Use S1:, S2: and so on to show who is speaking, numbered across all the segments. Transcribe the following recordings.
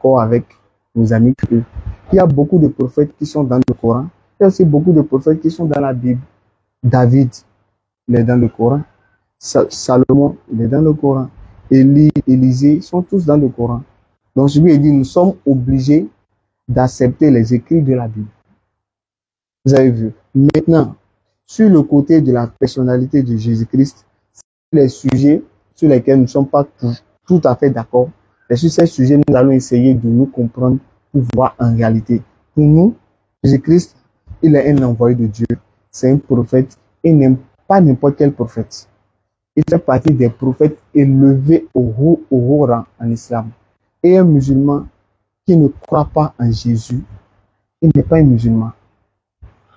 S1: d'accord avec nos amis que il y a beaucoup de prophètes qui sont dans le Coran. Il y a aussi beaucoup de prophètes qui sont dans la Bible. David, il est dans le Coran. Salomon, il est dans le Coran. Élie, Élisée, sont tous dans le Coran. Donc, je lui ai dit, nous sommes obligés d'accepter les écrits de la Bible. Vous avez vu. Maintenant, sur le côté de la personnalité de Jésus-Christ, les sujets sur lesquels nous ne sommes pas tout à fait d'accord, et sur ces sujets, nous allons essayer de nous comprendre pour voir en réalité. Pour nous, Jésus-Christ, il est un envoyé de Dieu, c'est un prophète, et n'aime pas n'importe quel prophète. Il fait partie des prophètes élevés au haut rang en islam. Et un musulman qui ne croit pas en Jésus, il n'est pas un musulman.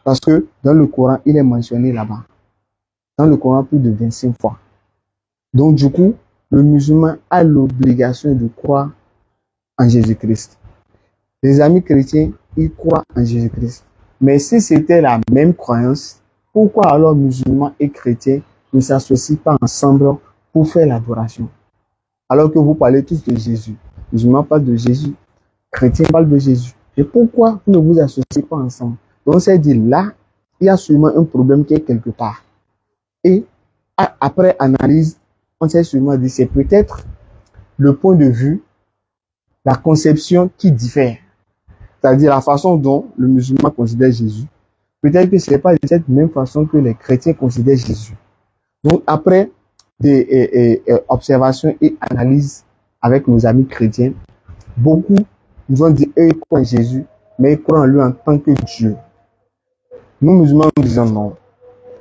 S1: Parce que dans le Coran, il est mentionné là-bas. Dans le Coran, plus de 25 fois. Donc du coup, le musulman a l'obligation de croire en Jésus-Christ. Les amis chrétiens, ils croient en Jésus-Christ. Mais si c'était la même croyance, pourquoi alors musulmans et chrétiens ne s'associent pas ensemble pour faire l'adoration? Alors que vous parlez tous de Jésus. Musulmans parlent de Jésus. Chrétiens parlent de Jésus. Et pourquoi vous ne vous associez pas ensemble? Donc on s'est dit là, il y a sûrement un problème qui est quelque part. Et après analyse, on s'est sûrement dit c'est peut-être le point de vue, la conception qui diffère. C'est-à-dire la façon dont le musulman considère Jésus. Peut-être que ce n'est pas de cette même façon que les chrétiens considèrent Jésus. Donc après des observations et analyses avec nos amis chrétiens, beaucoup nous ont dit eux ils croient en Jésus, mais ils croient en lui en tant que Dieu. Nous musulmans nous disons non.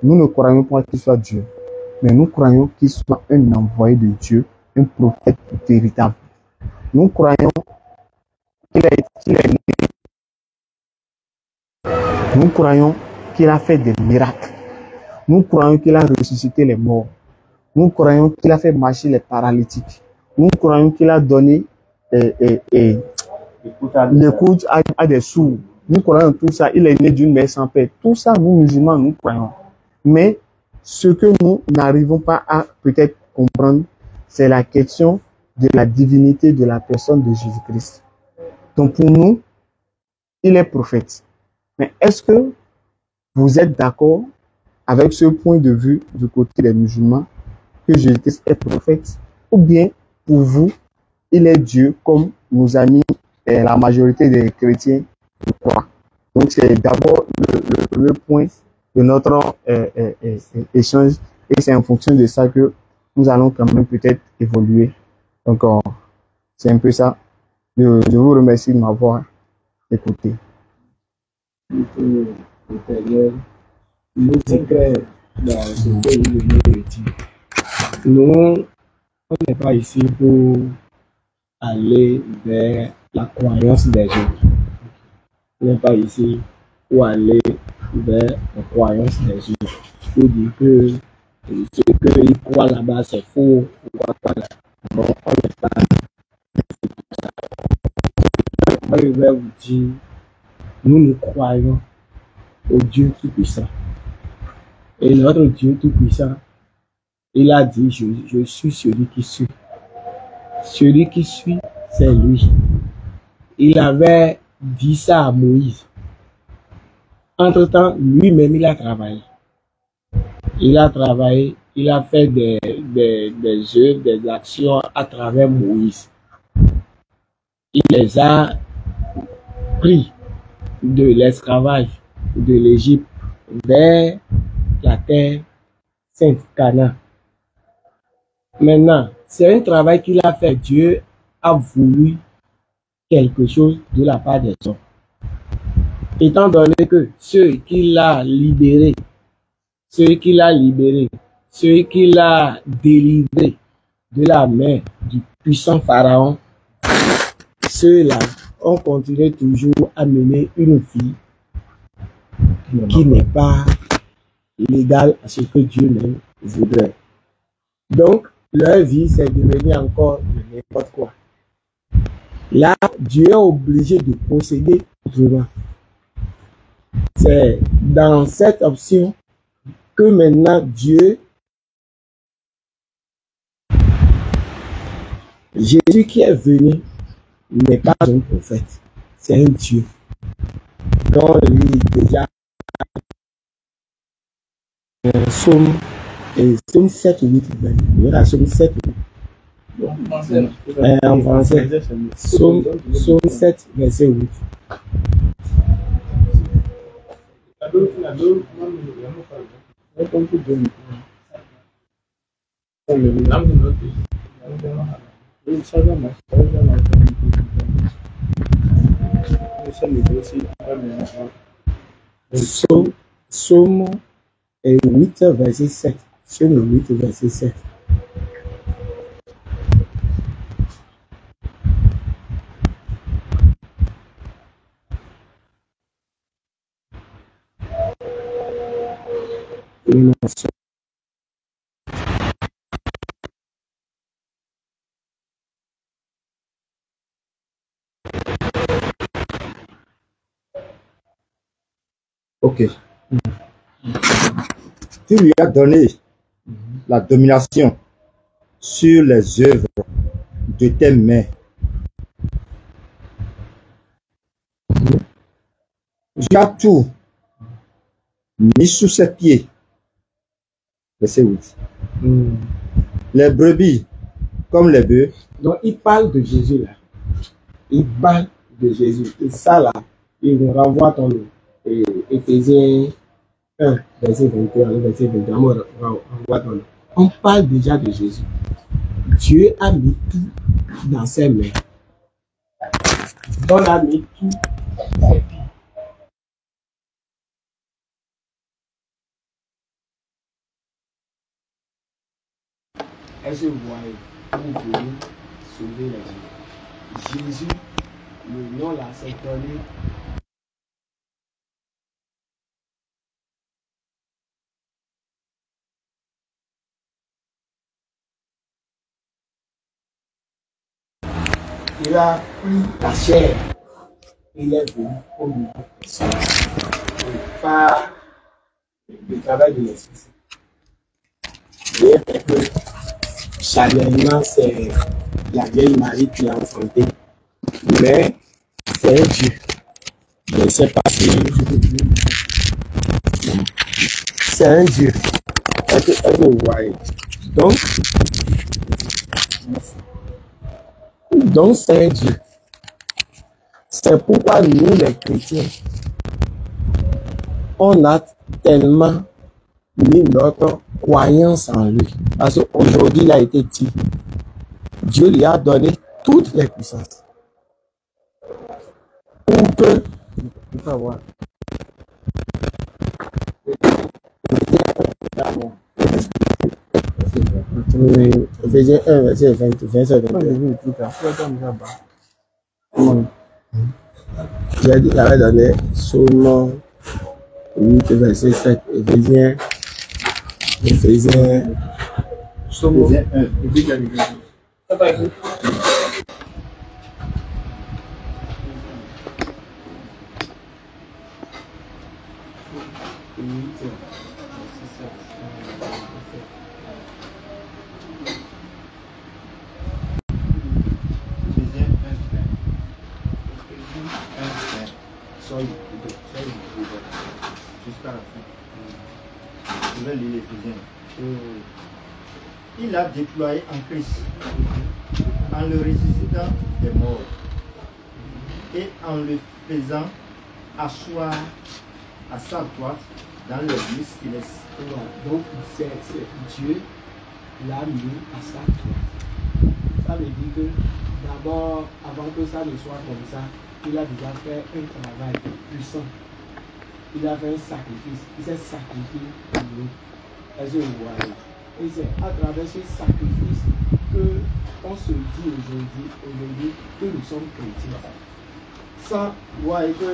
S1: Nous ne croyons pas qu'il soit Dieu, mais nous croyons qu'il soit un envoyé de Dieu, un prophète véritable. Nous croyons qu'il est né. Nous croyons qu'il a fait des miracles. Nous croyons qu'il a ressuscité les morts. Nous croyons qu'il a fait marcher les paralytiques. Nous croyons qu'il a donné l'écoute à des sourds. Nous croyons tout ça. Il est né d'une mère sans père. Tout ça, nous musulmans, nous croyons. Mais ce que nous n'arrivons pas à peut-être comprendre, c'est la question de la divinité de la personne de Jésus-Christ. Donc pour nous, il est prophète. Mais est-ce que vous êtes d'accord avec ce point de vue du côté des musulmans que Jésus-Christ est prophète? Ou bien pour vous, il est Dieu comme nos amis et la majorité des chrétiens le croient? Donc c'est d'abord le premier point de notre échange et c'est en fonction de ça que nous allons quand même peut-être évoluer. Donc c'est un peu ça. Je vous remercie de m'avoir écouté.
S2: Nous sommes clairs dans ce que nous venons de dire. Nous, on n'est pas ici pour aller vers la croyance des autres. On n'est pas ici pour aller vers la croyance des autres. Pour dire que ce qu'ils croient là-bas c'est faux. Non, on n'est pas. Je vais vous dire, nous croyons au Dieu Tout-Puissant. Et notre Dieu Tout-Puissant, il a dit, je suis celui qui suis. Celui qui suit, c'est lui. Il avait dit ça à Moïse. Entre-temps, lui-même, il a travaillé. Il a travaillé, il a fait des œuvres, des actions à travers Moïse. Il les a pris de l'esclavage de l'Égypte vers la terre sainte Canaan. Maintenant, c'est un travail qu'il a fait. Dieu a voulu quelque chose de la part des hommes. Étant donné que ceux qu'il a libérés, ceux qu'il a délivrés de la main du puissant Pharaon, ceux-là ont continué toujours à mener une vie qui n'est pas légale à ce que Dieu même voudrait. Donc, leur vie, c'est devenu encore de n'importe quoi. Là, Dieu est obligé de procéder autrement. C'est dans cette option que maintenant Dieu, Jésus qui est venu n'est pas un prophète, c'est un Dieu. Donc, il lit déjà Psaume 7 ou 8. Il y aura Psaume 7 ou 8. En français, Psaume 7, verset 8. Psaume 8, verset 7. Psaume 8, verset 7.
S3: Ok. Tu lui as donné la domination sur les œuvres de tes mains. Tu as tout mis sous ses pieds. Verset 8. Les brebis comme les bœufs.
S2: Donc, il parle de Jésus là. Il parle de Jésus. Et ça là, il nous renvoie dans le Éphésiens 1, verset 21, verset 22. On parle déjà de Jésus. Dieu a mis tout dans ses mains. On a mis tout dans ses pieds. Est-ce que vous voyez, vous voulez sauver les gens? Jésus, le nom là, c'est donné. Il a pris la chair. Il est venu au niveau de ça. Par le travail de l'Esprit. Charnellement, c'est la vieille Marie qui a enfanté. Mais c'est un Dieu. Je ne sais pas si je peux dire. C'est un Dieu. Est-ce que vous voyez? Donc c'est un Dieu. C'est pourquoi nous, les chrétiens, on a tellement mis notre croyance en lui. Parce qu'aujourd'hui, il a été dit, Dieu lui a donné toutes les puissances. Pour que, il faut voir. Éphésiens 1, verset 20, 27. J'ai dit qu'il avait donné Psaume 8, verset 7. Éphésiens. Psaume 1.
S3: Jusqu'à la fin. Je vais lire l'Éphésiens. Il a déployé en Christ, en le ressuscitant des morts et en le faisant asseoir à sa droite dans les lieux célestes.
S2: Donc, c'est Dieu l'a mis à sa droite. Ça veut dire que d'abord, avant que ça ne soit comme ça, il a déjà fait un travail puissant. Il a fait un sacrifice. Il s'est sacrifié pour nous. Est-ce que vous voyez? Et c'est à travers ce sacrifice que on se dit aujourd'hui que nous sommes chrétiens. Ça, vous voyez que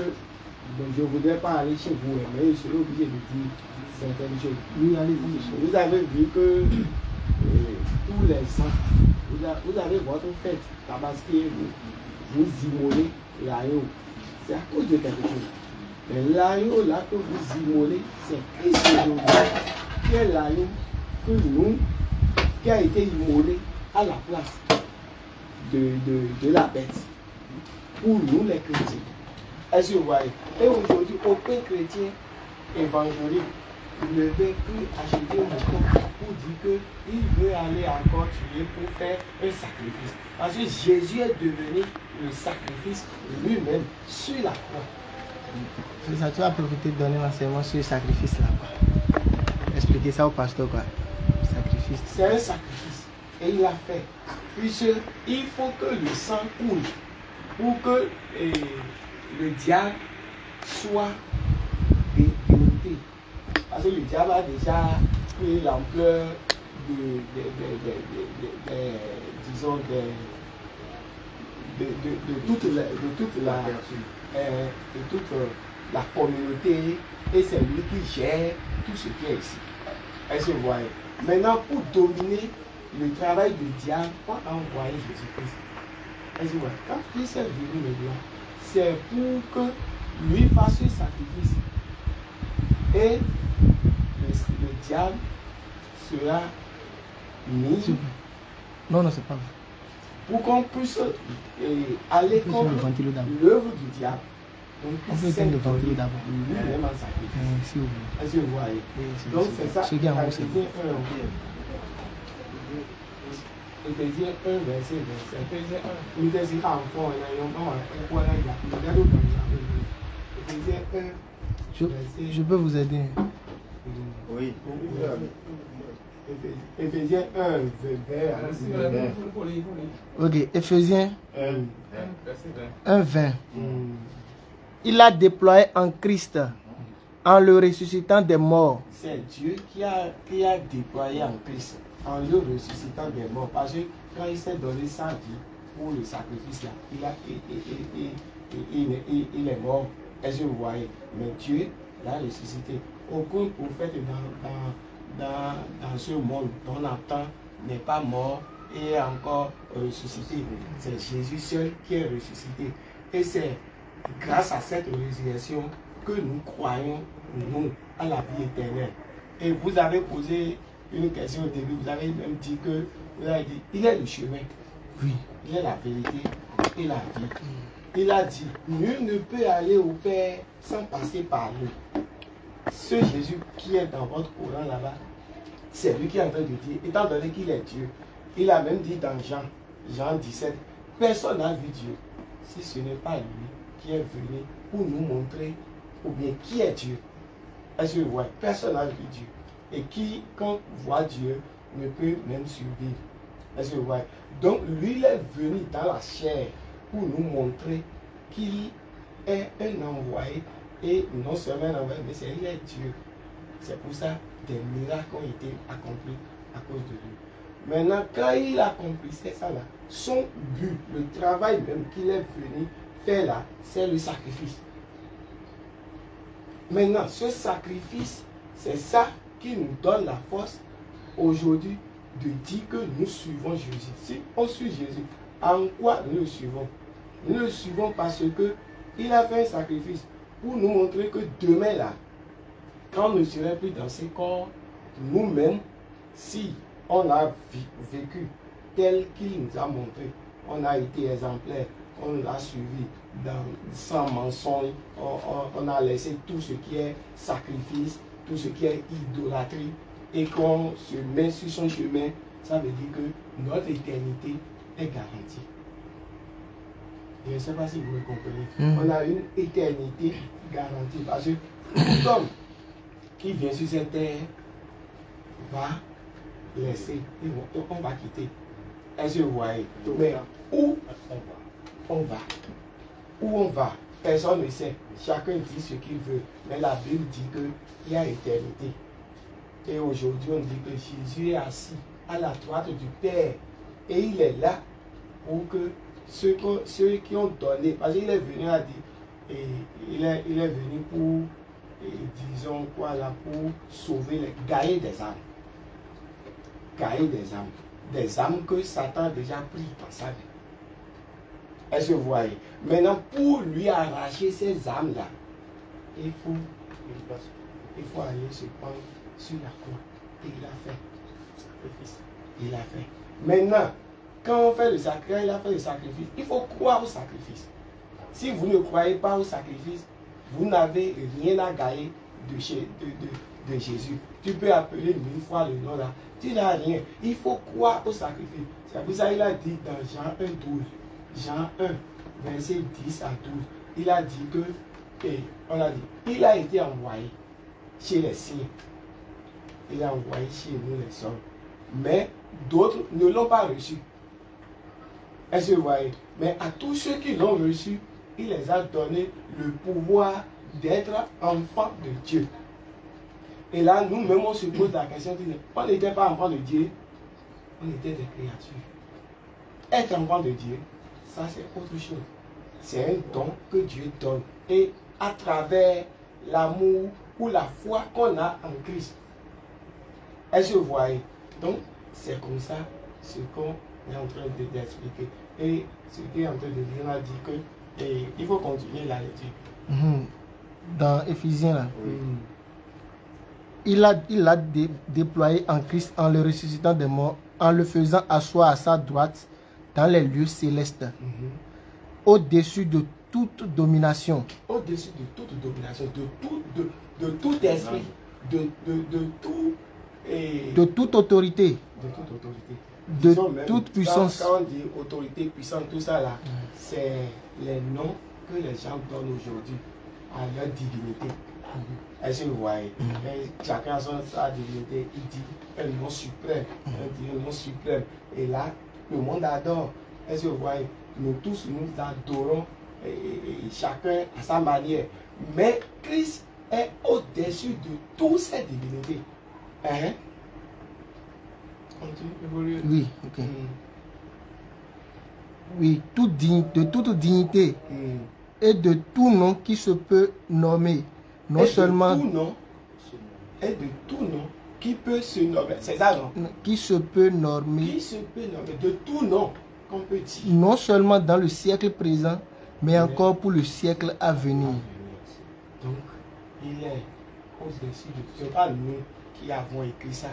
S2: je ne voudrais pas aller chez vous, mais je suis obligé de dire certaines choses. Oui, allez-y. Vous avez vu que tous les saints, vous avez votre fête, Tabaski, vous immolez l'agneau. C'est à cause de quelque chose. Mais l'agneau là que vous immolez, c'est Christ aujourd'hui, qui est l'agneau que nous, qui a été immolé à la place de la bête. pour nous les chrétiens. Est-ce que vous voyez? Et aujourd'hui, aucun chrétien évangélique ne veut plus acheter un mouton pour dire qu'il veut aller encore tuer pour faire un sacrifice. Parce que Jésus est devenu le sacrifice lui-même sur la croix.
S4: C'est ça, tu vas profiter de donner l'enseignement sur le sacrifice là. Expliquez ça au pasteur quoi. Sacrifice.
S2: C'est un sacrifice. Et il l'a fait. Puisqu'il faut que le sang coule pour que le diable soit dégoûté. Parce que le diable a déjà pris l'ampleur de toute la communauté, et c'est lui qui gère tout ce qui est ici. Est-ce que vous voyez? Maintenant, pour dominer le travail du diable, on a envoyé Jésus-Christ. Est-ce que vous voyez? Quand Christ est venu maintenant, c'est pour que lui fasse un sacrifice. Et le diable sera mis.
S4: Non, c'est pas vrai.
S2: Pour qu'on puisse aller contre l'œuvre du diable. Donc,
S4: on peut éteindre le ventilo d'abord.
S2: Lui-même en sacrifice.
S4: Si vous voulez.
S2: Est-ce que vous voyez? Donc, c'est ça. Éphésiens 1, verset 27. Éphésiens 1, Éphésiens 1.
S4: Je peux vous aider.
S3: Oui.
S2: Éphésiens 1,
S4: Ok, Éphésiens 1, 20. Il a déployé en Christ, en le ressuscitant des morts.
S2: C'est Dieu qui a déployé en Christ, en le ressuscitant des morts. Parce que quand il s'est donné sa vie pour le sacrifice, là, il est mort. Est-ce que vous voyez? Mais Dieu l'a ressuscité. Aucun prophète dans ce monde dont on attend n'est pas mort et est encore ressuscité. C'est Jésus seul qui est ressuscité. Et c'est grâce à cette résurrection que nous croyons, nous, à la vie éternelle. Et vous avez posé une question au début, vous avez même dit que, vous avez dit, il est le chemin. Oui. Il est la vérité et la vie. Il a dit, nul ne peut aller au Père sans passer par lui. Ce Jésus qui est dans votre Coran là-bas, c'est lui qui est en train de dire, étant donné qu'il est Dieu, il a même dit dans Jean 17, personne n'a vu Dieu, si ce n'est pas lui qui est venu pour nous montrer, ou bien qui est Dieu. Est-ce que vous voyez? Personne n'a vu Dieu. Et qui, quand voit Dieu, ne peut même survivre. Est-ce que vous voyez? Donc, lui, il est venu dans la chair pour nous montrer qu'il est un envoyé. Et non seulement un envoyé, mais il est Dieu. C'est pour ça que des miracles ont été accomplis à cause de lui. Maintenant, quand il accomplissait ça là, son but, le travail même qu'il est venu faire là, c'est le sacrifice. Maintenant, ce sacrifice, c'est ça qui nous donne la force aujourd'hui de dire que nous suivons Jésus. Si on suit Jésus, en quoi nous le suivons? Nous le suivons parce que il a fait un sacrifice pour nous montrer que demain là, quand on ne serait plus dans ces corps, nous-mêmes, si on a vécu tel qu'il nous a montré, on a été exemplaire, on l'a suivi sans mensonge, on a laissé tout ce qui est sacrifice, tout ce qui est idolâtrie, et qu'on se met sur son chemin, ça veut dire que notre éternité est garantie. Je ne sais pas si vous me comprenez. On a une éternité garantie parce que tout homme qui vient sur cette terre va laisser, on va quitter. Est-ce que vous voyez? Mais où on va? Où on va? Personne ne sait. Chacun dit ce qu'il veut. Mais la Bible dit qu'il y a éternité. Et aujourd'hui, on dit que Jésus est assis à la droite du Père. Et il est là pour que ceux qui ont donné, parce qu'il est venu à dire, et il est venu pour, disons quoi là, pour sauver, gagner des âmes. Gagner des âmes. Des âmes que Satan a déjà pris dans sa vie. Est-ce que vous voyez? Maintenant, pour lui arracher ces âmes-là, il faut aller se prendre sur la croix. Et il a fait. Il a fait. Maintenant, quand on fait le sacrifice, il a fait le sacrifice. Il faut croire au sacrifice. Si vous ne croyez pas au sacrifice, vous n'avez rien à gagner de Jésus. Tu peux appeler 1000 fois le nom là. Tu n'as rien. Il faut croire au sacrifice. C'est pour ça qu'il a dit dans Jean 1, 12. Jean 1, verset 10 à 12. Il a dit que, on a dit, il a été envoyé chez les siens. Il a envoyé chez nous les hommes. Mais d'autres ne l'ont pas reçu. Est-ce que vous voyez? Mais à tous ceux qui l'ont reçu, il les a donné le pouvoir d'être enfants de Dieu. Et là, nous-mêmes, on se pose la question, on n'était pas enfants de Dieu, on était des créatures. Être enfant de Dieu, ça c'est autre chose. C'est un don que Dieu donne. Et à travers l'amour ou la foi qu'on a en Christ. Est-ce que vous voyez? Donc, c'est comme ça ce qu'on est en train d'expliquer. Et ce qu'il est en train de dire, on a dit que il faut continuer la lecture.
S4: Dans Éphésiens, là, il a déployé en Christ en le ressuscitant des morts, en le faisant asseoir à sa droite dans les lieux célestes, au-dessus de toute domination.
S2: Au-dessus de toute domination, de tout esprit, de tout...
S4: de toute autorité.
S2: De toute autorité.
S4: De toute puissance.
S2: Quand on dit autorité, puissance, tout ça là, c'est les noms que les gens donnent aujourd'hui à leur divinité. Est-ce que vous voyez? Chacun a sa divinité, il dit un nom suprême, un nom suprême. Et là, le monde adore. Est-ce que vous voyez? Nous tous, nous adorons, et chacun à sa manière. Mais Christ est au-dessus de toutes ces divinités. Hein?
S4: Oui, ok. Oui, de toute dignité et de tout nom qui se peut nommer. Non seulement.
S2: Et de tout nom qui peut se nommer. C'est ça, non?
S4: Qui se peut nommer.
S2: Qui se peut nommer. De tout nom qu'on peut dire.
S4: Non seulement dans le siècle présent, mais encore pour le siècle à venir.
S2: Donc, il est au-dessus de tout. Ce n'est pas nous qui avons écrit ça.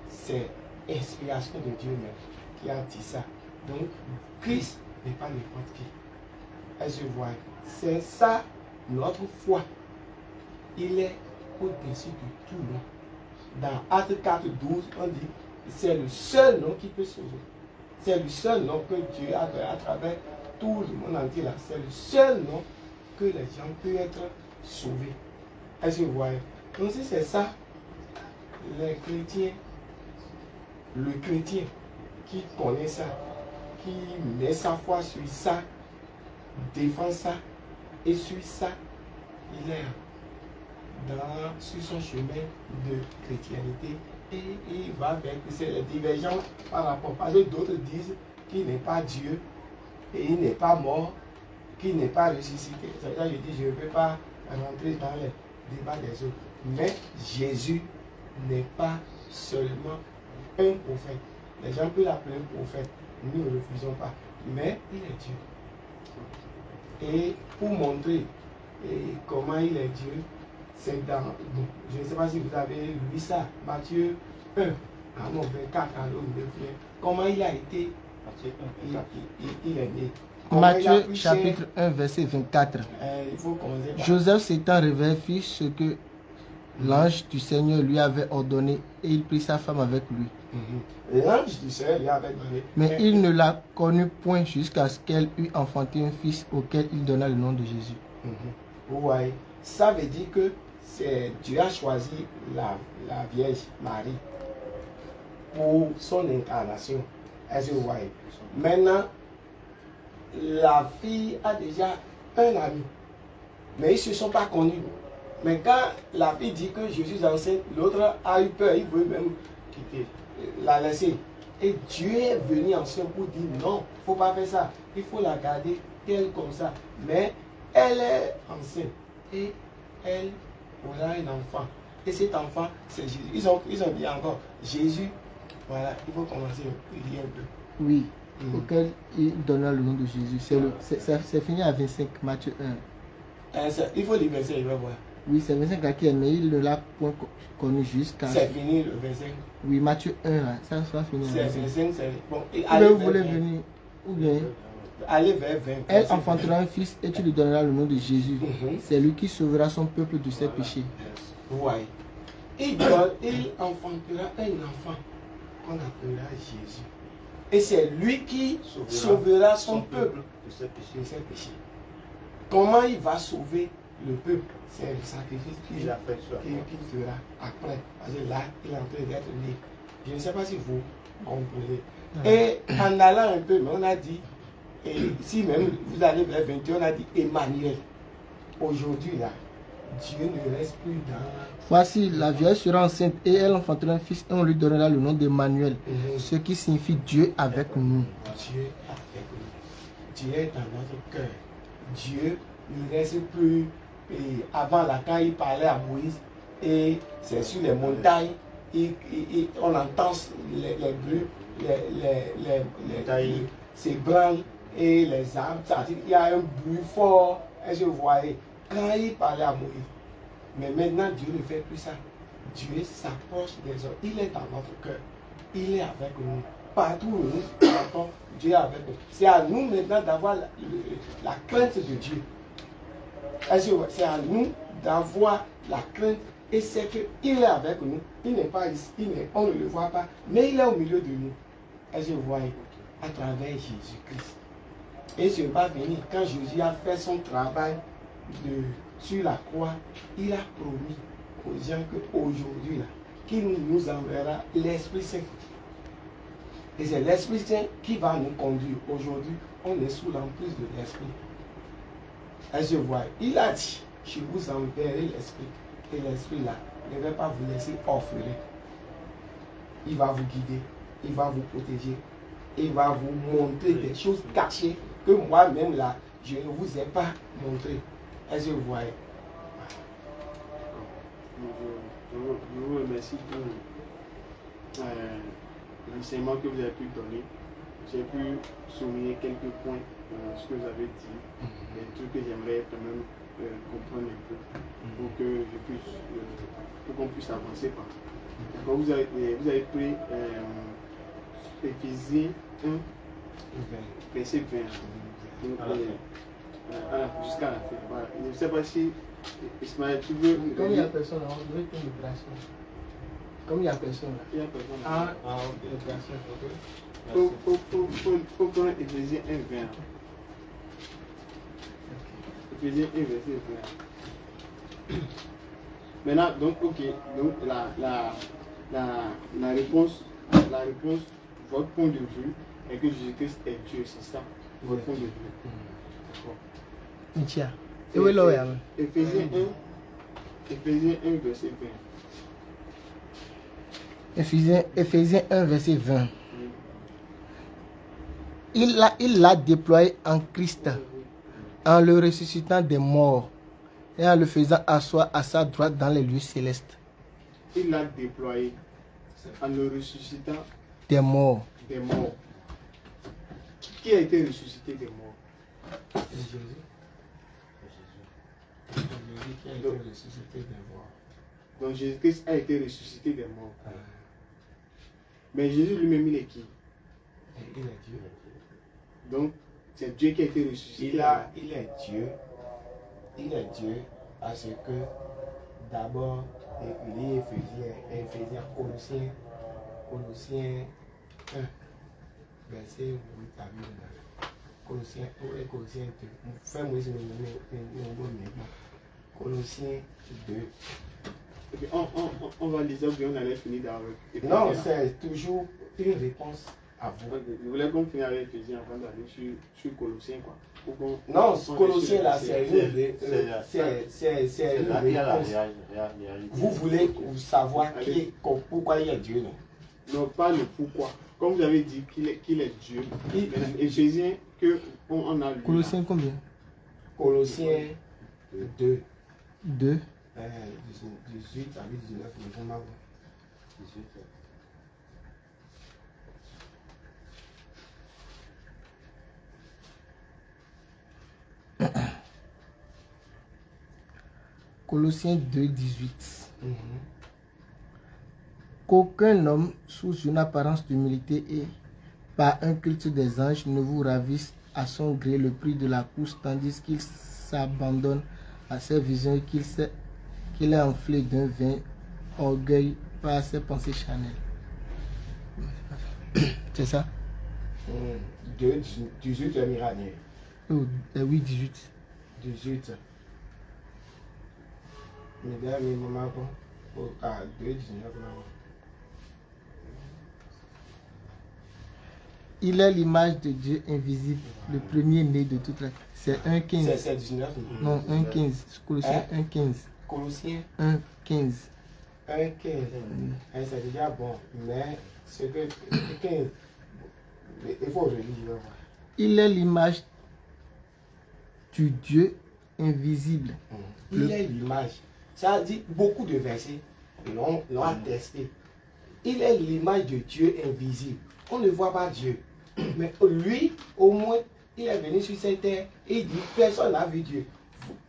S2: C'est l'inspiration de Dieu même qui a dit ça. Donc, Christ n'est pas n'importe qui. Est-ce que vous voyez? C'est ça notre foi. Il est au-dessus de tout nom. Dans Actes 4, 12, on dit c'est le seul nom qui peut sauver. C'est le seul nom que Dieu a donné à travers tout le monde entier là. C'est le seul nom que les gens peuvent être sauvés. Est-ce que vous voyez? Donc si c'est ça, les chrétiens, le chrétien qui connaît ça, qui met sa foi sur ça, défend ça et suit ça, il est sur son chemin de chrétienté et il va vers les divergences par rapport. Parce que d'autres disent qu'il n'est pas Dieu et il n'est pas mort, qu'il n'est pas ressuscité. C'est ça que je dis, je ne veux pas rentrer dans les débats des autres. Mais Jésus n'est pas seulement un prophète. Les gens peuvent l'appeler prophète. Nous ne refusons pas. Mais il est Dieu. Et pour montrer comment il est Dieu, c'est dans, bon, je ne sais pas si vous avez lu ça, Matthieu 1, non, 24, comment il a été, il est né.
S4: Matthieu chapitre 1, verset 24.
S2: Il faut commencer par...
S4: Joseph s'étant réveillé fit ce que l'ange du Seigneur lui avait ordonné et il prit sa femme avec lui.
S2: L'ange du Seigneur lui avait donné.
S4: Mais il ne la connut point jusqu'à ce qu'elle eût enfanté un fils auquel il donna le nom de Jésus.
S2: Ouais. Ça veut dire que Dieu a choisi la Vierge Marie pour son incarnation. Est-ce que vous voyez? Maintenant, la fille a déjà un ami, mais ils ne se sont pas connus. Mais quand la fille dit que je suis enceinte, l'autre a eu peur, il veut même quitter, la laisser. Et Dieu est venu ensemble pour dire non, il ne faut pas faire ça, il faut la garder telle comme ça. Mais elle est enceinte et elle aura un enfant. Et cet enfant, c'est Jésus. Ils ont dit encore, Jésus, voilà, il faut commencer à lire un peu.
S4: Oui, auquel il donna le nom de Jésus. C'est fini à 25, Matthieu 1.
S2: Il faut les verser, il va voir.
S4: Oui, c'est 25 là qui est, mais il ne l'a point connu jusqu'à...
S2: C'est fini le 25.
S4: Oui, Matthieu 1, là, ça sera fini.
S2: C'est 25, c'est bon.
S4: Ou bien vous voulez venir, ou bien...
S2: Allez vers 20.
S4: Elle enfantera un fils et tu lui donneras le nom de Jésus. C'est lui qui sauvera son peuple de ses péchés.
S2: Ouais. Il enfantera un enfant qu'on appellera Jésus. Et c'est lui qui sauvera son peuple de ses péchés. Comment il va sauver le peuple? C'est le sacrifice qu'il fera après. Parce que là, il est en train d'être né. Je ne sais pas si vous comprenez. Et en allant un peu, mais on a dit, et si même vous allez vers 21, on a dit Emmanuel. Aujourd'hui, là, Dieu ne reste plus dans...
S4: Voici, la vierge sera enceinte et elle enfantera un fils et on lui donnera le nom d'Emmanuel, ce qui signifie Dieu avec nous.
S2: Dieu avec nous. Dieu est dans notre cœur. Dieu ne reste plus... Et avant là, quand il parlait à Moïse, et c'est sur les montagnes, on entend les bruits, les s'ébranlent et les arbres. Il y a un bruit fort. Est-ce que vous voyez? Quand il parlait à Moïse. Mais maintenant, Dieu ne fait plus ça. Dieu s'approche des hommes. Il est dans notre cœur. Il est avec nous. Partout où nous partons, Dieu est avec nous. C'est à nous maintenant d'avoir la crainte de Dieu. C'est à nous d'avoir la crainte et c'est qu'il est avec nous. Il n'est pas ici, on ne le voit pas, mais il est au milieu de nous. Est-ce que vous voyez? À travers Jésus-Christ. Et je vais venir, quand Jésus a fait son travail sur la croix, il a promis aux gens qu'aujourd'hui, qu'il nous enverra l'Esprit Saint. Et c'est l'Esprit Saint qui va nous conduire. Aujourd'hui, on est sous l'emprise de l'Esprit. Est-ce que vous voyez? Il a dit, je vous enverrai l'Esprit. Et l'Esprit là ne va pas vous laisser orphelin. Il va vous guider, il va vous protéger, il va vous montrer des choses cachées que moi-même là, je ne vous ai pas montré. Est-ce que vous voyez?
S5: Je vous remercie pour l'enseignement que vous avez pu donner. J'ai pu souligner quelques points dans ce que vous avez dit, des trucs que j'aimerais quand même comprendre un peu pour que je puisse, pour qu'on puisse avancer par. D'accord, vous avez pris Éphésiens 1, verset 20. Jusqu'à la fin. Voilà. Je ne sais pas si Ismaël, tu veux.
S4: Comme il n'y a personne là, on devrait une vibration. Comme il n'y a personne là.
S5: Il y a personne.
S4: Vibration.
S5: Faut prendre Éphésiens 1, 20. Éphésiens 1, verset 20. Maintenant, donc, ok. Donc, la réponse, votre point de vue est que Jésus-Christ est Dieu, c'est ça? Votre point de vue.
S4: Michia. Et où est l'oeil?
S5: Éphésiens 1, verset 20.
S4: Éphésiens 1, verset 20. Il l'a déployé en Christ, en le ressuscitant des morts et en le faisant asseoir à sa droite dans les lieux célestes.
S5: Il l'a déployé en le ressuscitant
S4: des morts.
S5: Des morts. Qui a été ressuscité des morts?
S2: Jésus. Jésus qui a été ressuscité des morts.
S5: Donc Jésus-Christ a été ressuscité des morts. Mais Jésus lui-même, il est qui?
S2: Il est Dieu.
S5: Donc, c'est Dieu qui a été ressuscité.
S2: Il est Dieu. Il est Dieu parce que d'abord, il est Éphésiens, Colossiens 1, verset 8 à 9. Colossiens 1 et Colossiens 2. Fais-moi ce Colossiens 2.
S5: Okay, on va lire ça, puis on allait finir avec.
S2: Non, c'est toujours une réponse à vous.
S5: Okay, je voulais qu'on finisse avec Éphésiens avant d'aller sur Colossiens, quoi.
S2: Non, Colossiens là, c'est une réponse. Vous voulez savoir pourquoi il y a Dieu, non?
S5: Non, pas le pourquoi. Comme vous avez dit qu'il est Dieu. Éphésiens, on a lu.
S4: Colossiens combien?
S2: Colossiens 2.
S4: 2.
S2: 18 à 19, je m'en vais. 18.
S4: Colossiens 2, 18. Qu'aucun homme sous une apparence d'humilité et par un culte des anges ne vous ravisse à son gré le prix de la course, tandis qu'il s'abandonne à ses visions et qu'il est enflé d'un vain orgueil par ses pensées charnelles. C'est ça?
S2: 2, 18 le miranier.
S4: Oh, oui, 18.
S2: 18. Mesdames et maman, bon. 2, 19, maman.
S4: Il est l'image de Dieu invisible, le premier-né de toute la... C'est 1,15.
S2: C'est 19.
S4: Non, 1,15. Colossiens 1,15.
S2: Colossiens
S4: 1,15.
S2: 1,15. C'est déjà bon, mais ce que 15, il faut relire.
S4: Il est l'image du Dieu invisible.
S2: Il est l'image. Ça dit beaucoup de versets l'ont attesté. Il est l'image de Dieu invisible. On ne voit pas Dieu. Mais lui, au moins, il est venu sur cette terre et il dit, personne n'a vu Dieu.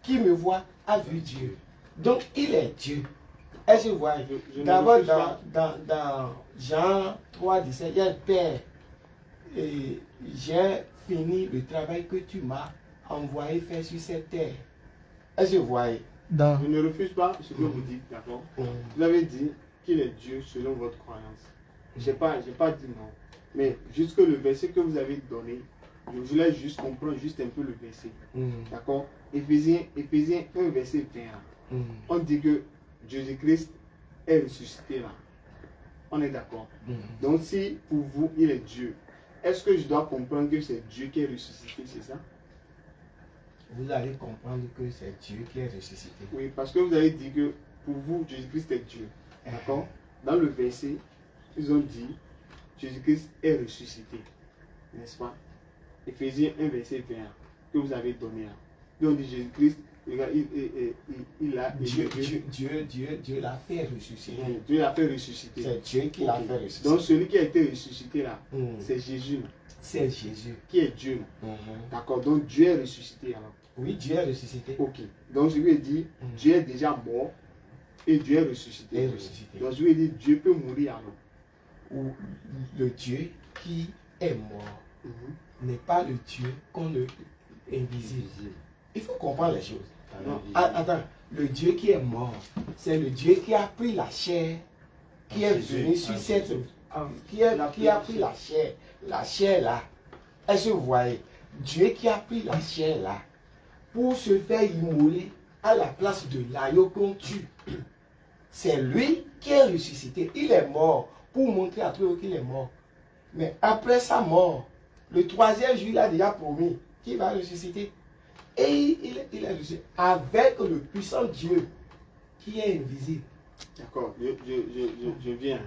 S2: Qui me voit a vu Dieu. Donc, il est Dieu. Est-ce que vous voyez? D'abord, dans Jean 3, 17, il y a le Père. Et j'ai fini le travail que tu m'as envoyé faire sur cette terre. Est-ce que vous voyez?
S5: Je ne refuse pas ce que vous dites, d'accord? Vous avez dit qu'il est Dieu selon votre croyance. Je n'ai pas dit non. Mais jusque le verset que vous avez donné, je voulais juste comprendre juste un peu le verset. D'accord? Éphésiens 1, verset 21. On dit que Jésus-Christ est ressuscité là. On est d'accord? Donc si pour vous, il est Dieu, est-ce que je dois comprendre que c'est Dieu qui est ressuscité, c'est ça?
S2: Vous allez comprendre que c'est Dieu qui est ressuscité.
S5: Oui, parce que vous avez dit que pour vous, Jésus-Christ est Dieu. D'accord? Dans le verset, ils ont dit Jésus-Christ est ressuscité. N'est-ce pas? Éphésiens 1, verset 21, que vous avez donné là. Puis on dit Jésus-Christ, il a
S2: Dieu l'a fait ressusciter.
S5: Dieu l'a fait ressusciter.
S2: C'est Dieu qui l'a fait ressusciter.
S5: Donc celui qui a été ressuscité là, c'est Jésus.
S2: C'est Jésus.
S5: Qui est Dieu. D'accord? Donc Dieu est ressuscité alors.
S2: Oui, Dieu est ressuscité.
S5: Ok. Donc je lui ai dit, Dieu est déjà mort et Dieu est ressuscité. Donc je lui ai dit, Dieu peut mourir alors.
S2: Ou le Dieu qui est mort n'est pas le Dieu qu'on le invisible. Il faut comprendre les choses. Attends, le Dieu qui est mort, c'est le Dieu qui a pris la chair, qui est venu sur cette... qui a pris la chair là. Est-ce que vous voyez? Dieu qui a pris la chair là, pour se faire immoler à la place de l'agneau qu'on tue. C'est lui qui est ressuscité. Il est mort pour montrer à tout qu'il est mort. Mais après sa mort, le 3e jour, il a déjà promis qu'il va ressusciter. Et il est ressuscité avec le puissant Dieu qui est invisible.
S5: D'accord, je viens.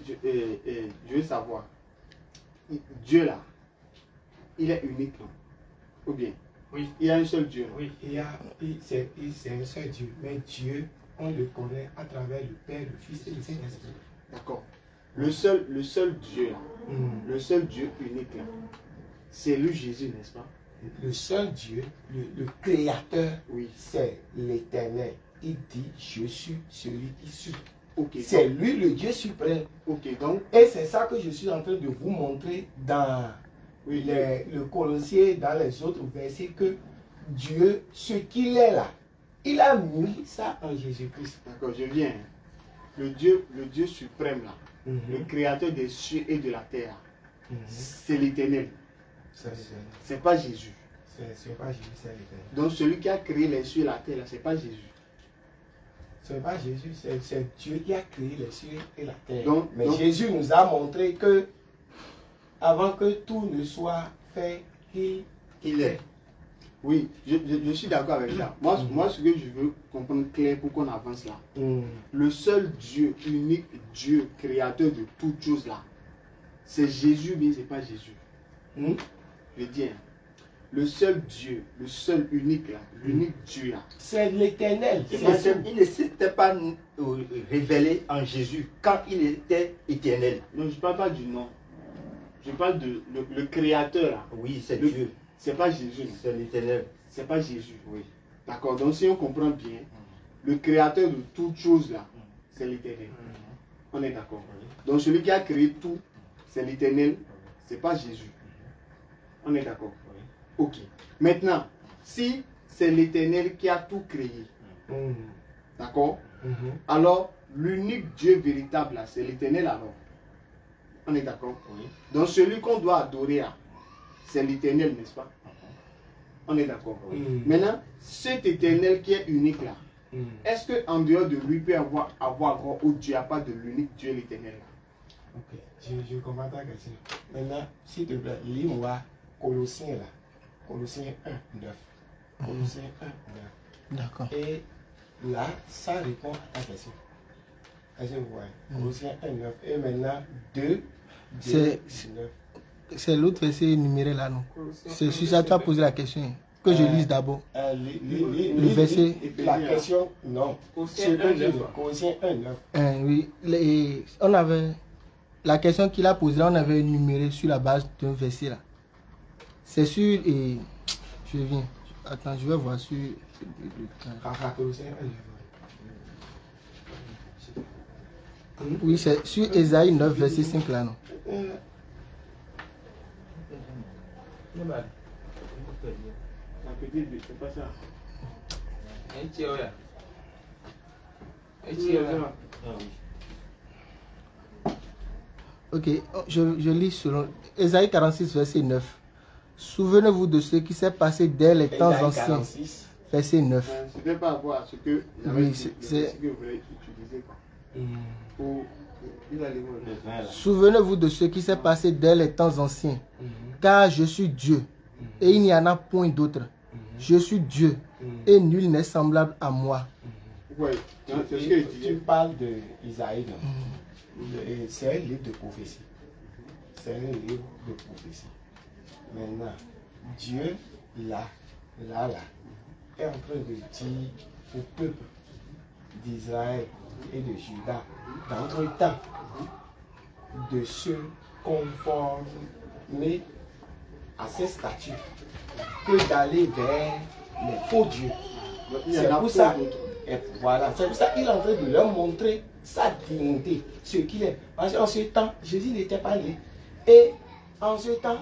S5: Je veux savoir. Dieu là, il est unique là. Ou bien?
S3: Oui.
S5: Il y a un seul Dieu.
S3: Oui.
S2: C'est un seul Dieu. Mais Dieu, on le connaît à travers le Père, le Fils et le Saint-Esprit.
S5: D'accord. Le seul Dieu là, le seul Dieu unique là, c'est lui Jésus, n'est-ce pas?
S2: Le seul Dieu, le Créateur,
S5: oui,
S2: c'est l'Éternel. Il dit, je suis celui qui suis.
S5: Okay,
S2: c'est lui le Dieu suprême.
S5: Ok, donc.
S2: Et c'est ça que je suis en train de vous montrer dans le Colossiens, dans les autres versets, que Dieu, ce qu'il est là, il a mis ça en Jésus-Christ.
S5: D'accord, je viens. Le Dieu suprême là, le Créateur des cieux et de la terre, c'est l'Éternel. C'est pas Jésus.
S2: C'est pas Jésus, c'est l'Éternel.
S5: Donc celui qui a créé les cieux et la terre là, c'est pas Jésus.
S2: C'est pas Jésus, c'est Dieu qui a créé les cieux et la terre.
S5: Mais
S2: Jésus nous a montré que avant que tout ne soit fait, qu'il est.
S5: Oui, je suis d'accord avec ça. Moi, ce que je veux comprendre clair pour qu'on avance là, le seul Dieu, unique Dieu, créateur de toutes choses là, c'est Jésus, mais c'est pas Jésus. Je dis, le seul Dieu, le seul unique là, l'unique Dieu là,
S2: c'est l'Éternel.
S3: Il ne s'était pas révélé en Jésus quand il était éternel.
S5: Non, je ne parle pas du nom. Je parle de le créateur là.
S3: Oui, c'est Dieu.
S5: C'est pas Jésus.
S3: C'est l'Éternel.
S5: C'est pas Jésus. Oui. D'accord. Donc si on comprend bien, le créateur de toutes choses là, c'est l'Éternel. On est d'accord. Donc celui qui a créé tout, c'est l'Éternel, c'est pas Jésus. On est d'accord. Ok. Maintenant, si c'est l'Éternel qui a tout créé, d'accord, alors l'unique Dieu véritable là, c'est l'Éternel alors. On est d'accord. Donc celui qu'on doit adorer, c'est l'Éternel, n'est-ce pas? On est d'accord. Maintenant, cet Éternel qui est unique là, est-ce qu'en dehors de lui peut avoir autre Dieu, à part de l'unique Dieu, l'Éternel là?
S2: Ok, je comprends ta question. Maintenant, s'il te plaît, lis-moi Colossiens là. Colossiens 1, 9. Colossiens 1, 9.
S4: D'accord.
S2: Et là, ça répond à ta question. Est-ce que vous voyez? Colossiens 1, 9. Et maintenant, 2, 9.
S4: C'est l'autre verset numéré là, non? C'est sur ça que tu as posé la question. Que je lise d'abord. Le verset.
S2: La question, non. Colossiens 1, 9.
S4: Oui. On avait. La question qu'il a posée, on avait numéré sur la base d'un verset là. C'est sur. Et je viens. Attends, je vais voir sur.
S2: Colossiens 1, 9.
S4: Oui, c'est sur Ésaïe 9, verset 5 là, non?
S5: C'est pas ça.
S4: Ok, je lis selon Ésaïe 46, verset 9. Souvenez-vous de ce qui s'est passé dès les temps anciens. Verset 9.
S5: C'était par rapport à ce que
S4: oui,
S5: c'est que vous voulez utiliser.
S4: Souvenez-vous de ce qui s'est passé dès les temps anciens. Car je suis Dieu et il n'y en a point d'autre. Je suis Dieu et nul n'est semblable à moi.
S5: Oui, c'est ce que
S2: tu parles d'Isaïe. C'est un livre de prophétie. C'est un livre de prophétie. Maintenant, Dieu, là, est en train de dire au peuple d'Israël et de Juda, d'entre-temps, de se conformer à ces statuts que d'aller vers les faux dieux. C'est pour ça, voilà, c'est pour ça qu'il est en train de leur montrer sa dignité, ce qu'il est. Parce qu'en ce temps, Jésus n'était pas né. Et en ce temps,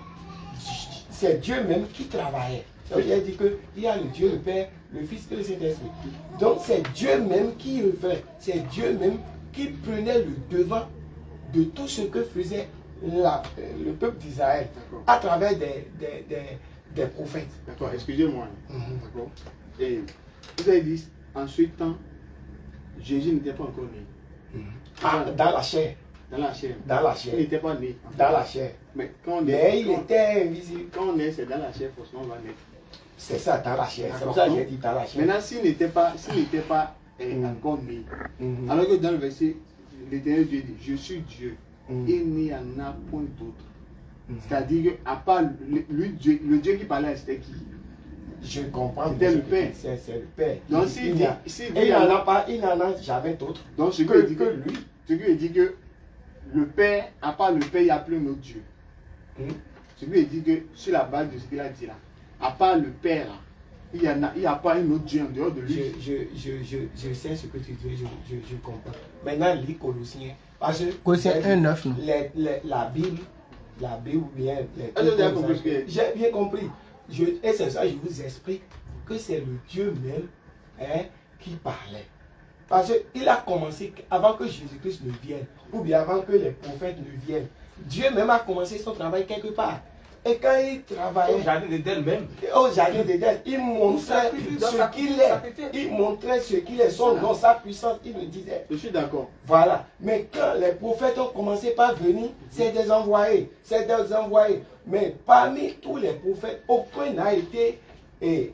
S2: c'est Dieu même qui travaillait. Il a dit qu'il y a le Dieu, le Père, le Fils et le Saint-Esprit. Donc c'est Dieu même qui le fait. C'est Dieu même qui prenait le devant de tout ce que faisait le peuple d'Israël à travers des prophètes.
S5: D'accord, excusez-moi. D'accord. Et vous avez dit, en ce temps, Jésus n'était pas encore né.
S2: Dans la chair.
S5: Dans la chair.
S2: Dans la chair.
S5: Il n'était pas né.
S2: Dans la chair.
S5: Mais quand on
S2: est, il était invisible.
S5: Quand on est, c'est dans la chair, forcément, on va naître.
S2: C'est ça, dans la chair. C'est pour ça que j'ai dit dans la chair.
S5: Maintenant, s'il n'était pas encore né, alors que dans le verset, l'Éternel Dieu dit, je suis Dieu, et il n'y en a point d'autre. C'est-à-dire qu'à part le Dieu qui parlait, c'était qui?
S2: Je comprends.
S5: C'était le Père.
S2: C'est le Père.
S5: Donc
S2: il n'en a jamais d'autre.
S5: Donc ce
S2: que
S5: dit
S2: que lui.
S5: Ce qui dit que le Père, à part le Père, il n'y a plus un autre Dieu. Ce qui dit que sur la base de ce qu'il a dit là, à part le Père, là, il n'y a pas un autre Dieu en dehors de lui.
S2: Je sais ce que tu dis, je comprends. Maintenant, lis Colossiens. Parce que
S4: Colossiens 1:9.
S2: La Bible ou bien
S5: j'ai
S2: bien compris. Et c'est ça, je vous explique que c'est le Dieu même qui parlait. Parce qu'il a commencé avant que Jésus-Christ ne vienne, ou bien avant que les prophètes ne viennent. Dieu même a commencé son travail quelque part. Et quand il travaillait
S6: au jardin d'Éden même,
S2: au jardin d'Éden, il montrait ce qu'il est. Il montrait ce qu'il est, son nom, sa puissance, il le disait.
S5: Je suis d'accord.
S2: Voilà. Mais quand les prophètes ont commencé par venir, c'est des envoyés. C'est des envoyés. Mais parmi tous les prophètes, aucun n'a été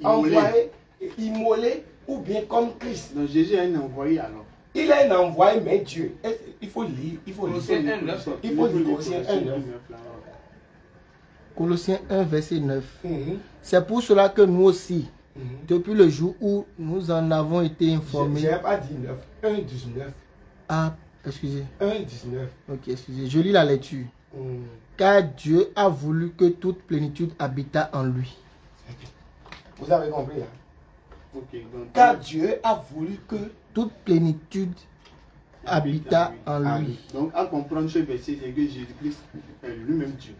S2: envoyé, immolé ou bien comme Christ.
S5: Donc Jésus est un envoyé alors.
S2: Il est un envoyé, mais Dieu. Il faut lire. Il faut lire. Il faut lire Colossiens 1:9.
S4: Colossiens 1, verset 9. C'est pour cela que nous aussi, depuis le jour où nous en avons été informés.
S2: Je n'ai pas dit 9, 1,19.
S4: Ah, excusez.
S2: 1,19.
S4: Ok, excusez. Je lis la lecture. Car Dieu a voulu que toute plénitude habitât en lui.
S2: Vous avez compris là?
S5: Ok, donc
S2: Car Dieu a voulu que
S4: toute plénitude habita en lui.
S5: Donc, à comprendre ce verset, c'est que Jésus-Christ est lui-même Dieu.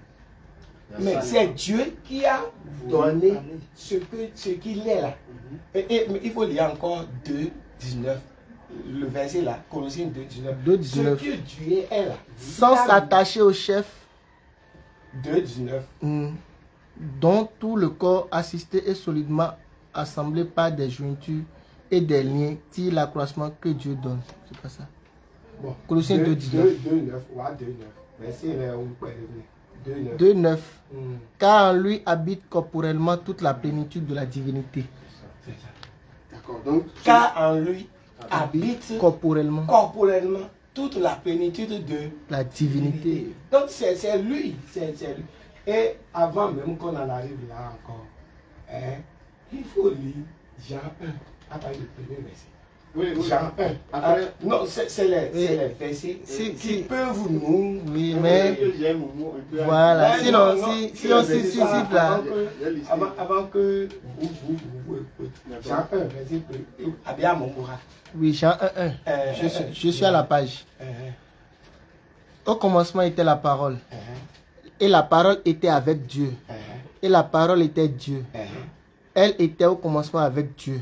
S2: mais c'est Dieu qui a donné ce qu'il est là. Mais il faut lire encore 2, 19. Le verset là, Colossiens 2, 19.
S4: 2, 19.
S2: Ce que Dieu est là.
S4: Sans s'attacher au chef,
S2: 2, 19.
S4: dont tout le corps assisté et solidement assemblé par des jointures et des liens tire l'accroissement que Dieu donne. C'est pas ça.
S2: Bon,
S4: Colossiens 2, 19.
S2: 2, 9. Ouais, 2, 9. Verset là, où peut revenir. 2, 9.
S4: 2, 9. Car en lui habite corporellement toute la plénitude de la divinité.
S2: C'est ça.
S5: D'accord, donc.
S2: Car en lui habite
S4: Corporellement
S2: corporellement toute la plénitude de
S4: la divinité.
S2: Donc c'est lui, c'est lui. Et avant même qu'on en arrive là encore, hein, il faut lire Jean 1, à partir du premier verset.
S5: Oui, oui.
S2: Jean 1.
S5: Après,
S2: Non, c'est les versets qui peuvent nous...
S4: Oui, mais
S5: j'aime mon mot un peu.
S4: voilà.
S2: Ouais,
S4: Sinon,
S2: non,
S4: si on se suscite là,
S2: Avant que Jean 1, verset 1, Abia Momoura.
S4: oui, Jean 1, 1. Je suis à la page. Au commencement était la parole. Et la parole était avec Dieu. Et la parole était Dieu. Elle était au commencement avec Dieu.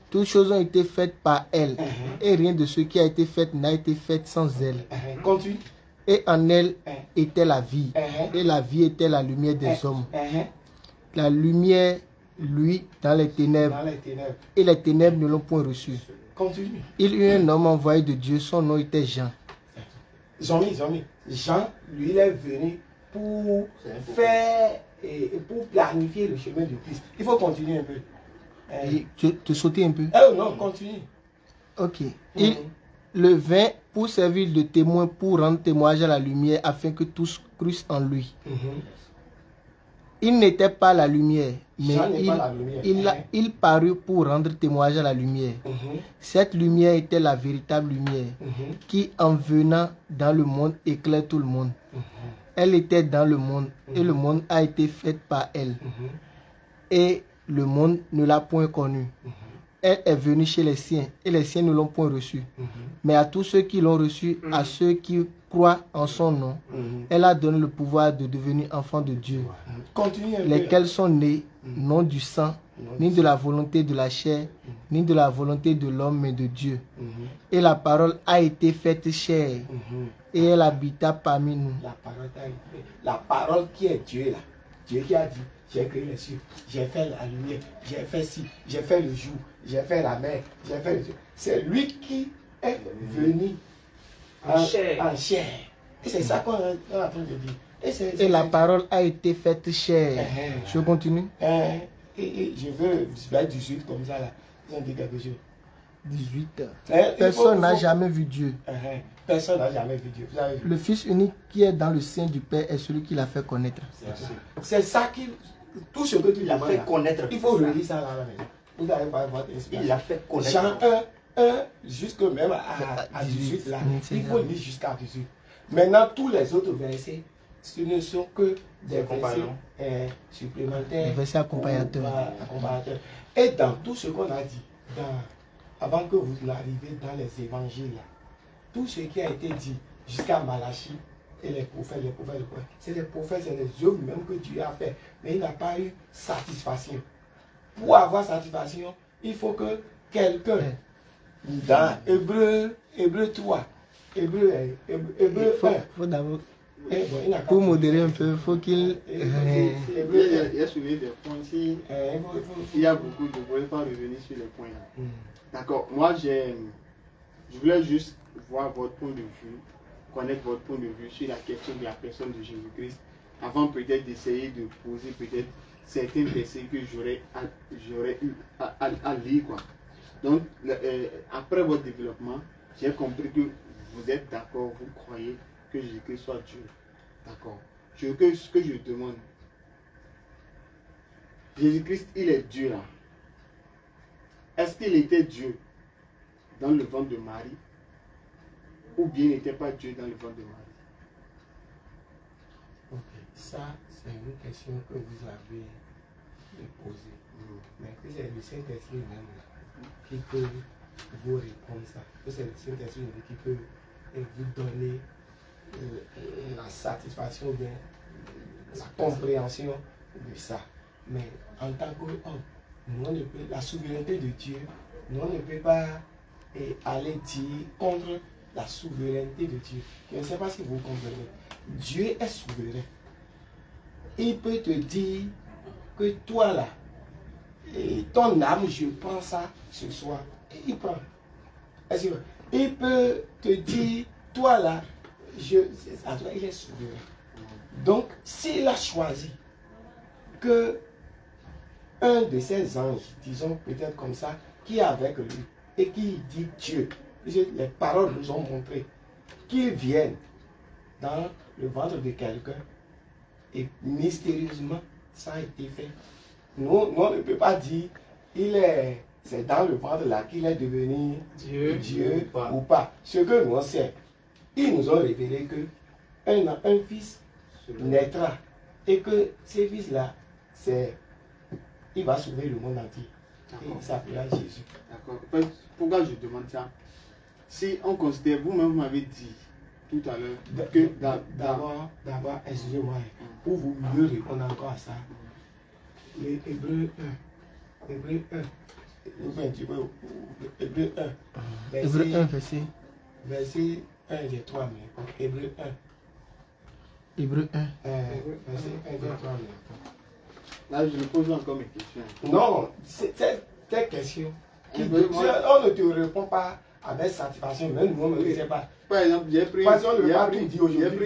S4: Toutes choses ont été faites par elle. Et rien de ce qui a été fait n'a été fait sans elle.
S2: Continue.
S4: Et en elle était la vie. Et la vie était la lumière des hommes. La lumière, lui, dans les ténèbres.
S2: Dans les ténèbres.
S4: Et les ténèbres ne l'ont point reçu.
S2: Continue.
S4: Il eut un homme envoyé de Dieu. Son nom était Jean.
S2: Jean, lui, il est venu pour faire et pour planifier le chemin de Christ. Il faut continuer un peu.
S4: Et te sauter un peu.
S2: Oh non, continue.
S4: Ok. Il le vint pour servir de témoin, pour rendre témoignage à la lumière, afin que tous crussent en lui. Il n'était pas la lumière, mais
S2: Jean n'est pas la lumière.
S4: il parut pour rendre témoignage à la lumière. Cette lumière était la véritable lumière, qui en venant dans le monde éclaire tout le monde. Elle était dans le monde, et le monde a été fait par elle. Et le monde ne l'a point connue. Elle est venue chez les siens, et les siens ne l'ont point reçue. Mais à tous ceux qui l'ont reçue, à ceux qui croient en son nom, elle a donné le pouvoir de devenir enfants de Dieu.
S2: Continue un peu.
S4: Lesquels sont nés, non du sang, ni de la volonté de la chair, ni de la volonté de l'homme, mais de Dieu. Et la parole a été faite chair, et elle habita parmi nous.
S2: La parole qui est Dieu là. Dieu qui a dit, j'ai créé les cieux, j'ai fait la lumière, j'ai fait ci, j'ai fait le jour, j'ai fait la mer, j'ai fait le... C'est lui qui est venu en chair. Et c'est ça qu'on est en train de dire.
S4: Et la parole a été faite chair. Je continue.
S2: Et je veux 18 comme ça là. Ils ont dit quelque chose.
S4: 18. Personne n'a jamais vu Dieu.
S2: Personne n'a jamais vu Dieu. Vous avez vu?
S4: Le Fils unique qui est dans le sein du Père est celui qui l'a fait connaître.
S2: C'est ça qui... Tout ce que tu
S3: l'a fait connaître.
S2: Il faut relire ça là à la maison. Vous n'allez pas voir
S3: Il l'a fait connaître.
S2: Jean 1, jusque même à 18 là. Il faut lire jusqu'à 18. Maintenant, tous les autres versets, ce ne sont que des versets supplémentaires.
S4: Des versets accompagnateurs.
S2: Et dans tout ce qu'on a dit, avant que vous n'arriviez dans les évangiles, tout ce qui a été dit jusqu'à Malachie et les prophètes, c'est les prophètes, c'est les œuvres même que Dieu a fait. Mais il n'a pas eu satisfaction. Pour avoir satisfaction, il faut que quelqu'un, dans Hébreu 3, Hébreu 1,
S4: faut d'abord, pour modérer un peu, il faut qu'il...
S5: Il y a soulevé des points. Il y a beaucoup de points, je ne vais pas revenir sur les points. D'accord. Moi, je voulais juste voir votre point de vue, connaître votre point de vue sur la question de la personne de Jésus-Christ, avant peut-être d'essayer de poser peut-être certains versets que j'aurais eu à lire. Quoi. Donc, après votre développement, j'ai compris que vous êtes d'accord, vous croyez que Jésus-Christ soit Dieu. D'accord. Ce que je demande, Jésus-Christ, il est Dieu là. Est-ce qu'il était Dieu dans le ventre de Marie ou bien il n'était pas Dieu dans le ventre de Marie?
S2: Ok, ça c'est une question que vous avez le poser. Mais que c'est le Saint-Esprit même qui peut vous répondre ça. Que c'est le Saint-Esprit qui peut vous donner la satisfaction ou bien la compréhension de ça. Mais en tant qu'homme, nous on ne peut, la souveraineté de Dieu, nous on ne peut pas aller dire contre la souveraineté de Dieu. Je ne sais pas si vous comprenez. Dieu est souverain. Il peut te dire que toi là, ton âme, je prends ça ce soir. Et il prend. Il peut te dire, toi là, il est souverain. Donc, s'il a choisi que un de ses anges, disons peut-être comme ça, qui est avec lui et qui dit Dieu, les paroles nous ont montré qu'ils viennent dans le ventre de quelqu'un et mystérieusement ça a été fait. Nous, on ne peut pas dire c'est dans le ventre là qu'il est devenu Dieu ou pas. Ce que nous on sait, ils nous ont révélé que un fils naîtra et que ce fils là, il va sauver le monde entier. Et il s'appellera Jésus.
S5: D'accord. Pourquoi je demande ça? Si on considère, vous-même vous m'avez dit tout à l'heure que
S2: d'abord, excusez-moi, pour vous mieux répondre encore à ça, les Hébreux 1, Hébreux 1, Hébreux 1, verset 1, j'ai 3 minutes. Hébreux 1.
S4: Hébreux 1.
S2: Verset 1, j'ai 3 minutes.
S5: Là, je me pose encore mes questions.
S2: Non, c'est tes questions. On ne te répond pas avec satisfaction, même nous, on ne sait pas.
S5: Par exemple, j'ai pris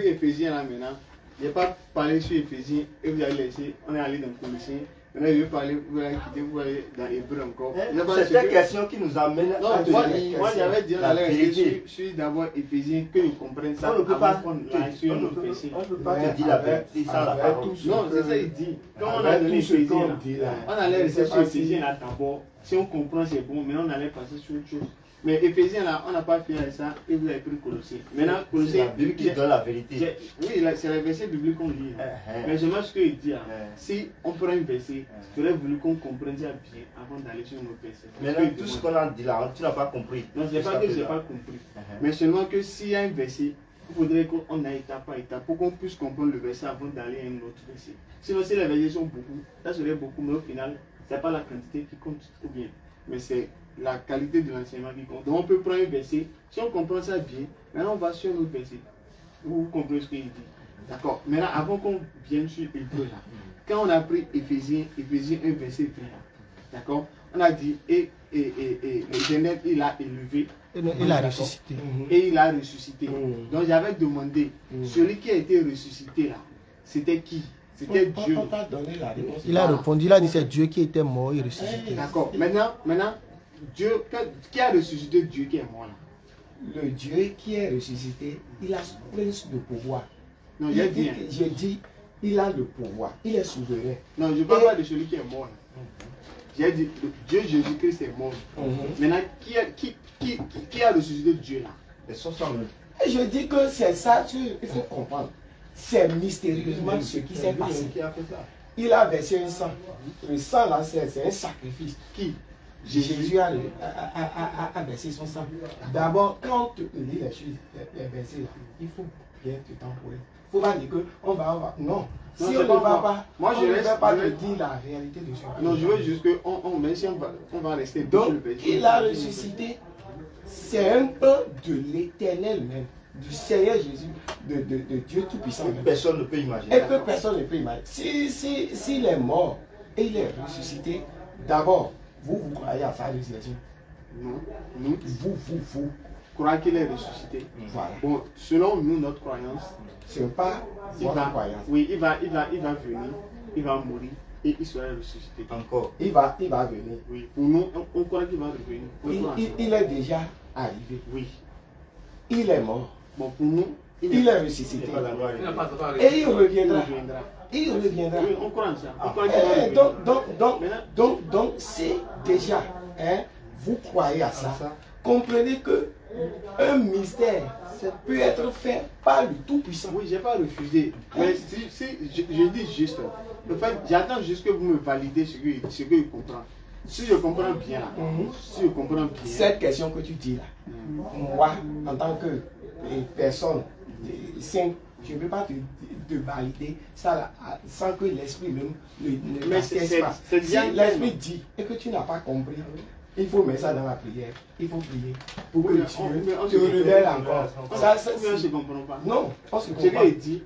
S5: Éphésiens là maintenant. Je n'ai pas parlé sur Éphésiens et vous allez laisser, on est allé dans Colossiens. Maintenant, je vais parler, vous allez quitter, vous allez dans Hébreux encore.
S3: C'est cette question qui nous amène à
S5: moi j'avais dit, on allait rester sur d'abord Éphésiens, que nous comprenions ça.
S3: On ne peut pas
S5: te
S3: dire la vérité sans la parole.
S5: Non, c'est ça il dit. Quand on a donné Éphésiens, on allait rester sur Éphésiens là d'abord. Si on comprend, c'est bon, maintenant on allait passer sur autre chose. Mais Éphésiens là, on n'a pas fait ça et vous avez pris Colossiens. Maintenant, Colossiens.
S3: C'est la Bible qui donne la vérité.
S5: Oui, c'est le verset biblique qu'on lit. Mais je vois ce qu'il dit. Si on prend un verset, j'aurais voulu qu'on comprenne ça bien avant d'aller sur un autre verset.
S3: Maintenant, tout ce qu'on a dit là, tu n'as pas compris.
S5: Non, ce n'est pas que je n'ai pas compris. Mais seulement que s'il y a un verset, il faudrait qu'on aille étape par étape pour qu'on puisse comprendre le verset avant d'aller à un autre verset. Sinon, si les versets sont beaucoup, ça serait beaucoup, mais au final, ce n'est pas la quantité qui compte ou bien. Mais c'est la qualité de l'enseignement qui compte. Donc on peut prendre un verset, si on comprend ça bien, maintenant on va sur un autre verset. Vous comprenez ce qu'il dit. D'accord. Maintenant, avant qu'on vienne sur Hébreux là, quand on a pris Éphésiens 1 verset 20, d'accord, on a dit, et l'Éternel, il a élevé.
S4: Il a ressuscité.
S5: Et il a ressuscité. Donc j'avais demandé, celui qui a été ressuscité là, c'était qui? C'était Dieu.
S4: Il a répondu, il a dit c'est Dieu qui était mort et ressuscité.
S5: D'accord. Maintenant, Dieu, qui a ressuscité Dieu qui est mort là?
S2: Le Dieu qui est ressuscité, il a plus de pouvoir.
S5: Non, j'ai dit.
S2: J'ai dit, il a le pouvoir, il est souverain.
S5: Non, je ne parle pas de celui qui est mort là. J'ai dit, Dieu Jésus-Christ est mort. Maintenant, qui a ressuscité Dieu là?
S2: Et je dis que c'est ça, il faut comprendre. C'est mystérieusement ce qui s'est passé.
S3: Qui a fait ça?
S2: Il a versé un sang. Le sang là, c'est un sacrifice. Qui? Jésus a versé son sang. D'abord, quand tu lis les choses, les versets là, il faut bien te tempérer. Il ne faut pas dire qu'on va. Non. Si on ne va pas,
S5: moi je ne vais
S2: pas te dire la réalité de ce.
S5: Non, je veux juste qu'on va rester.
S2: Donc, il a ressuscité. C'est un peu de l'Éternel même, du Seigneur Jésus, de Dieu Tout-Puissant.
S3: Personne ne peut imaginer.
S2: Et que personne ne peut imaginer. S'il est mort et il est ressuscité, d'abord, vous croyez à sa résurrection?
S5: Non.
S2: Vous
S5: croyez qu'il est ressuscité.
S2: Voilà.
S5: Bon, selon nous, notre croyance,
S2: ce n'est pas votre croyance.
S5: Oui, il va venir, il va mourir et il sera ressuscité.
S3: Encore.
S2: Il va venir.
S5: Oui, pour nous, on croit qu'il va revenir.
S2: Il est déjà arrivé.
S5: Oui.
S2: Il est mort.
S5: Bon, pour nous,
S2: il est ressuscité. Et il reviendra. Il reviendra.
S5: Oui, on croit en ça. On croit qu'il va revenir.
S2: Donc, c'est déjà, vous croyez à ça. comprenez que un mystère, ça peut être fait par le Tout-Puissant.
S5: Oui, je n'ai pas refusé. Mais si je dis juste, en fait, j'attends juste que vous me validez ce que je comprends. Si je comprends bien, si je comprends bien.
S2: Cette question que tu dis là, moi, en tant que personne sainte, je ne peux pas te valider ça là, sans que l'esprit ne m'atteste pas. Si l'esprit dit et que tu n'as pas compris, il faut mettre ça dans la prière. Il faut prier pour que Dieu te révèle encore. Ça,
S5: je ne comprends pas.
S2: Non, parce que
S5: je l'ai dit.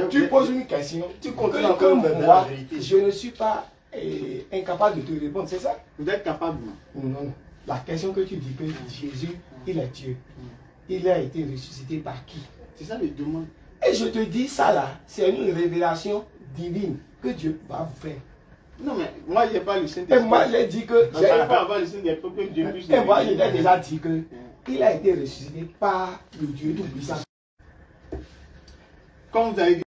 S2: Tu poses une question, tu continues que moi, je ne suis pas incapable de te répondre, c'est ça?
S5: Vous êtes capable?
S2: Non. La question que tu dis que Jésus, il est Dieu. Il a été ressuscité par qui?
S5: C'est ça le demande.
S2: Et je te dis ça là, c'est une révélation divine que Dieu va vous faire.
S5: Non mais moi je n'ai pas le Saint-Esprit.
S2: Et moi j'ai dit que...
S5: Je n'ai pas avoir le Saint-Esprit pour que Dieu puisse...
S2: Et moi je t'ai déjà dit que il a été ressuscité par le Dieu Tout-Puissant.
S5: Comme vous avez dit